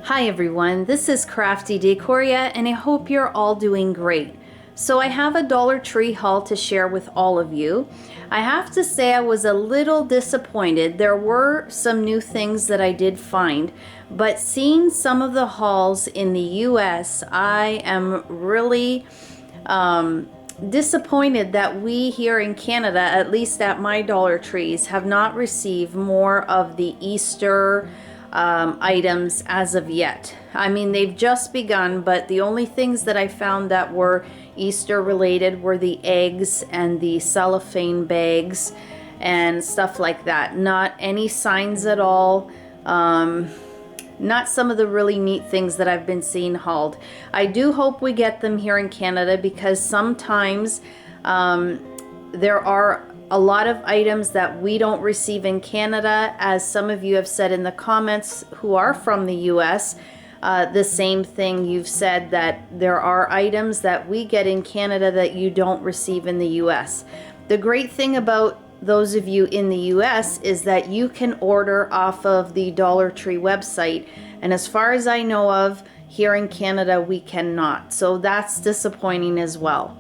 Hi everyone, this is Crafty Decoria and I hope you're all doing great. So I have a Dollar Tree haul to share with all of you. I have to say I was a little disappointed. There were some new things that I did find, but seeing some of the hauls in the US, I am really disappointed that we here in Canada, at least at my Dollar Trees, have not received more of the Easter items as of yet. I mean, they've just begun, but the only things that I found that were Easter related were the eggs and the cellophane bags and stuff like that. Not any signs at all. Not some of the really neat things that I've been seeing hauled. I do hope we get them here in Canada, because sometimes there are a lot of items that we don't receive in Canada, as some of you have said in the comments who are from the US. The same thing, you've said that there are items that we get in Canada that you don't receive in the US. The great thing about those of you in the US is that you can order off of the Dollar Tree website, and as far as I know of, here in Canada we cannot. So that's disappointing as well.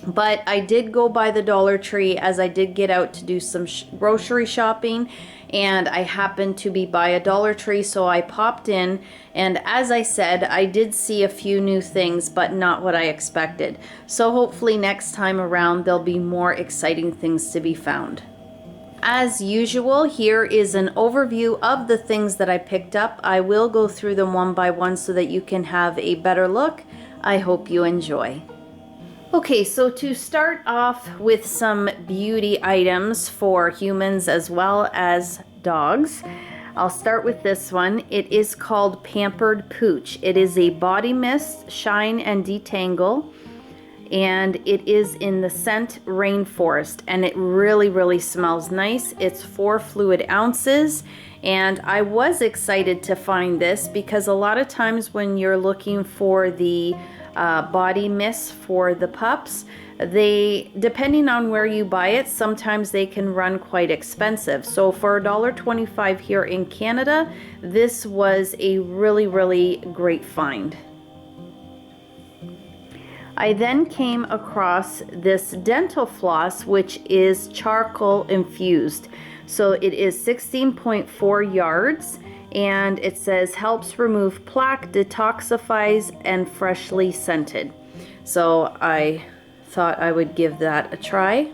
But I did go by the Dollar Tree, as I did get out to do some grocery shopping, and I happened to be by a Dollar Tree, so I popped in, and as I said, I did see a few new things, but not what I expected. So hopefully next time around there'll be more exciting things to be found. As usual, here is an overview of the things that I picked up. I will go through them one by one so that you can have a better look. I hope you enjoy. Okay, so to start off with some beauty items for humans as well as dogs, I'll start with this one. It is called Pampered Pooch. It is a body mist, shine and detangle, and it is in the scent Rainforest, and it really smells nice. It's 4 fluid ounces, and I was excited to find this because a lot of times when you're looking for the body mist for the pups, they, depending on where you buy it, sometimes they can run quite expensive. So for $1.25 here in Canada, this was a really great find. I then came across this dental floss, which is charcoal infused. So it is 16.4 yards, and it says helps remove plaque, detoxifies, and freshly scented. So I thought I would give that a try.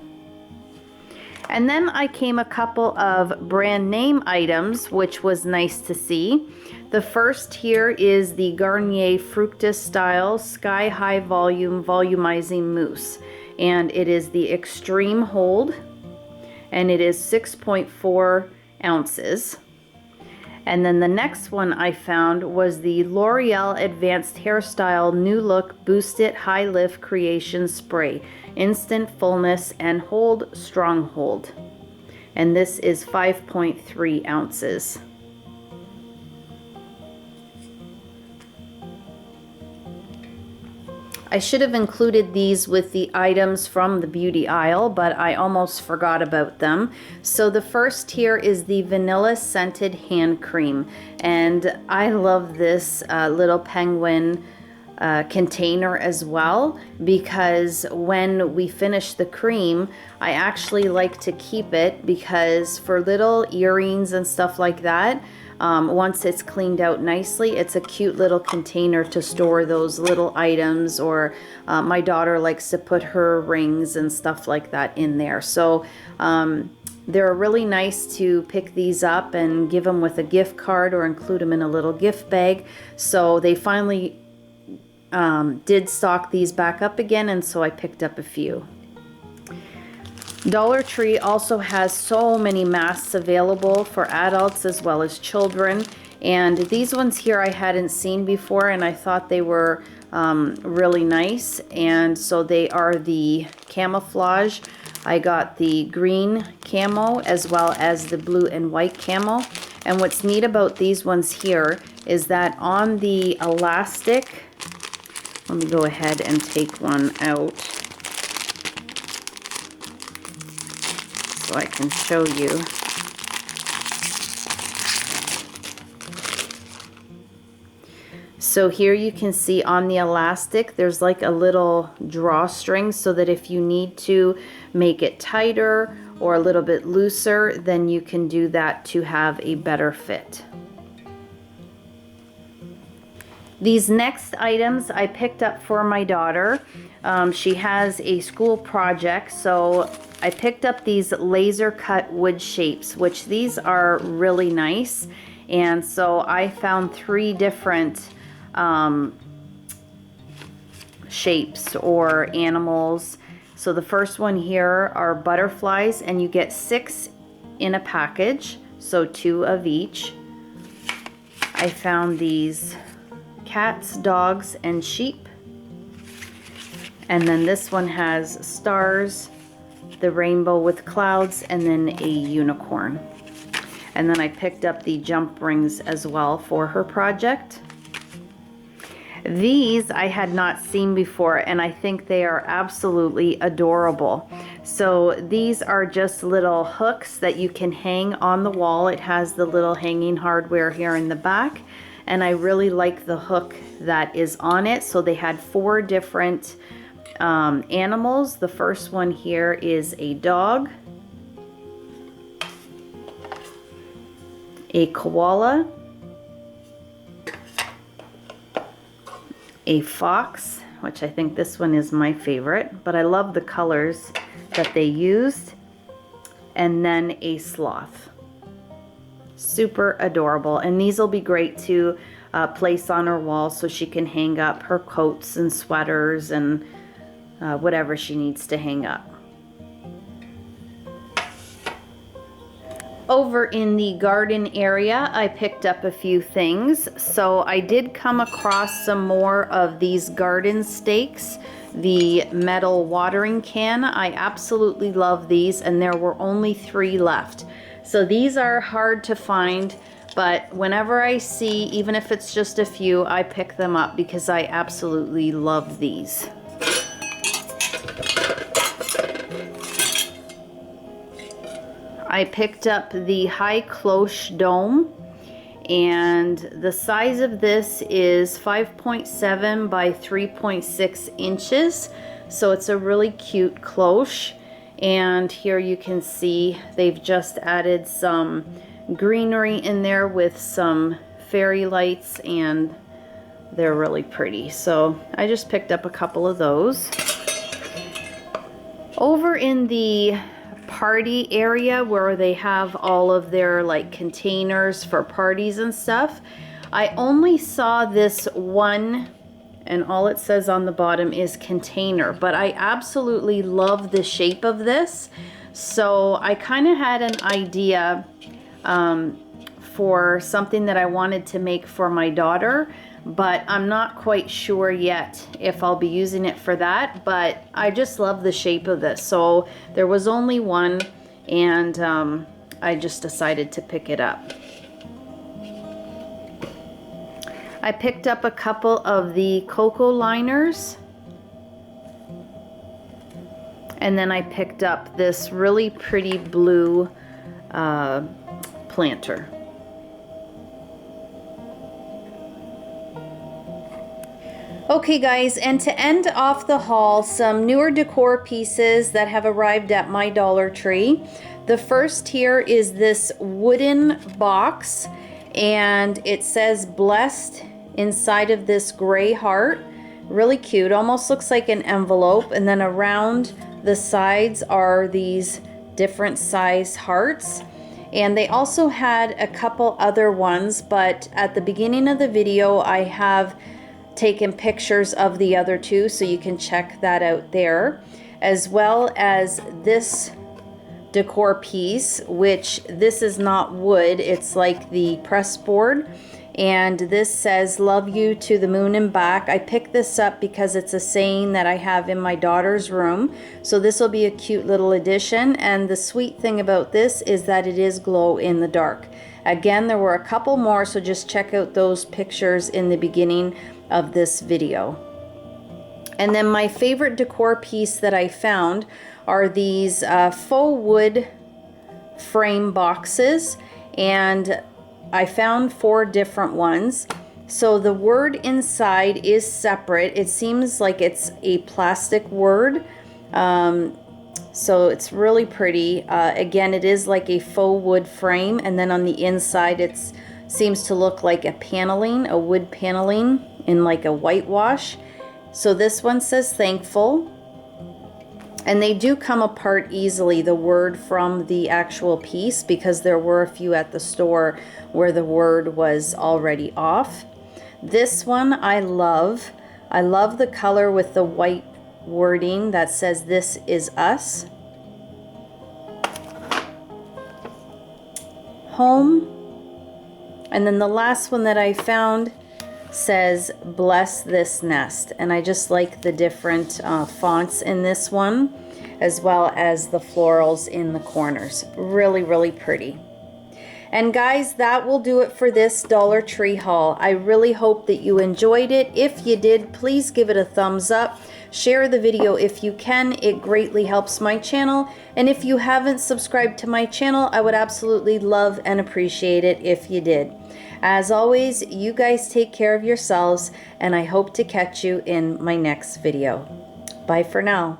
And then I came a couple of brand name items, which was nice to see. The first here is the Garnier Fructis Style Sky High Volume Volumizing Mousse. And it is the Extreme Hold, and it is 6.4 ounces. And then the next one I found was the L'Oreal Advanced Hairstyle New Look Boost It High Lift Creation Spray. Instant Fullness and Hold Strong Hold. And this is 5.3 ounces. I should have included these with the items from the beauty aisle, but I almost forgot about them. So the first here is the Vanilla Scented Hand Cream, and I love this little penguin container as well, because when we finish the cream, I actually like to keep it, because for little earrings and stuff like that, once it's cleaned out nicely, it's a cute little container to store those little items, or my daughter likes to put her rings and stuff like that in there. So they're really nice to pick these up and give them with a gift card or include them in a little gift bag. So they finally did stock these back up again, and so I picked up a few. Dollar Tree also has so many masks available for adults as well as children, and these ones here I hadn't seen before, and I thought they were really nice. And so they are the camouflage. I got the green camo as well as the blue and white camo. And what's neat about these ones here is that on the elastic, let me go ahead and take one out so I can show you. So here you can see on the elastic there's like a little drawstring, so that if you need to make it tighter or a little bit looser, then you can do that to have a better fit. These next items I picked up for my daughter. She has a school project, so I picked up these laser cut wood shapes, which these are really nice. And so I found 3 different shapes or animals. So the first one here are butterflies, and you get 6 in a package, so 2 of each. I found these cats, dogs, and sheep. And then this one has stars, the rainbow with clouds, and then a unicorn. And then I picked up the jump rings as well for her project. These I had not seen before, and I think they are absolutely adorable. So these are just little hooks that you can hang on the wall. It has the little hanging hardware here in the back, and I really like the hook that is on it. So they had 4 different animals. The first one here is a dog, a koala, a fox, which I think this one is my favorite, but I love the colors that they used, and then a sloth. Super adorable, and these will be great to place on her wall so she can hang up her coats and sweaters and whatever she needs to hang up. Over in the garden area, I picked up a few things. So I did come across some more of these garden stakes, the metal watering can. I absolutely love these, and there were only 3 left. So these are hard to find, but whenever I see, even if it's just a few, I pick them up because I absolutely love these. I picked up the high cloche dome, And the size of this is 5.7 by 3.6 inches. So it's a really cute cloche. And here you can see they've just added some greenery in there with some fairy lights, and they're really pretty. So I just picked up a couple of those. Over in the party area where they have all of their like containers for parties and stuff, I only saw this one, and all it says on the bottom is container, but I absolutely love the shape of this. So I kind of had an idea for something that I wanted to make for my daughter, but I'm not quite sure yet if I'll be using it for that. But I just love the shape of this. So there was only one, and I just decided to pick it up. I picked up a couple of the cocoa liners, and then I picked up this really pretty blue planter. Okay guys, and to end off the haul, some newer decor pieces that have arrived at my Dollar Tree. The first here is this wooden box, and it says blessed inside of this gray heart. Really cute, almost looks like an envelope, and then around the sides are these different size hearts. And they also had a couple other ones, but at the beginning of the video I have taken pictures of the other two, so you can check that out there, as well as this decor piece, which this is not wood, it's like the press board, and this says love you to the moon and back. I picked this up because it's a saying that I have in my daughter's room, so this will be a cute little addition. And the sweet thing about this is that it is glow in the dark. Again, there were a couple more, so just check out those pictures in the beginning of this video. And then my favorite decor piece that I found are these faux wood frame boxes, and I found 4 different ones. So the word inside is separate. It seems like it's a plastic word, so it's really pretty. Again, it is like a faux wood frame, and then on the inside it seems to look like a paneling, a wood paneling in like a whitewash. So this one says thankful, and they do come apart easily, the word from the actual piece, because there were a few at the store where the word was already off. This one I love. I love the color with the white wording that says this is us. Home. And then the last one that I found says bless this nest, and I just like the different fonts in this one, as well as the florals in the corners. Really pretty. And guys, that will do it for this Dollar Tree haul. I really hope that you enjoyed it. If you did, please give it a thumbs up. Share the video if you can. It greatly helps my channel. And if you haven't subscribed to my channel, I would absolutely love and appreciate it if you did. As always, you guys take care of yourselves, and I hope to catch you in my next video. Bye for now.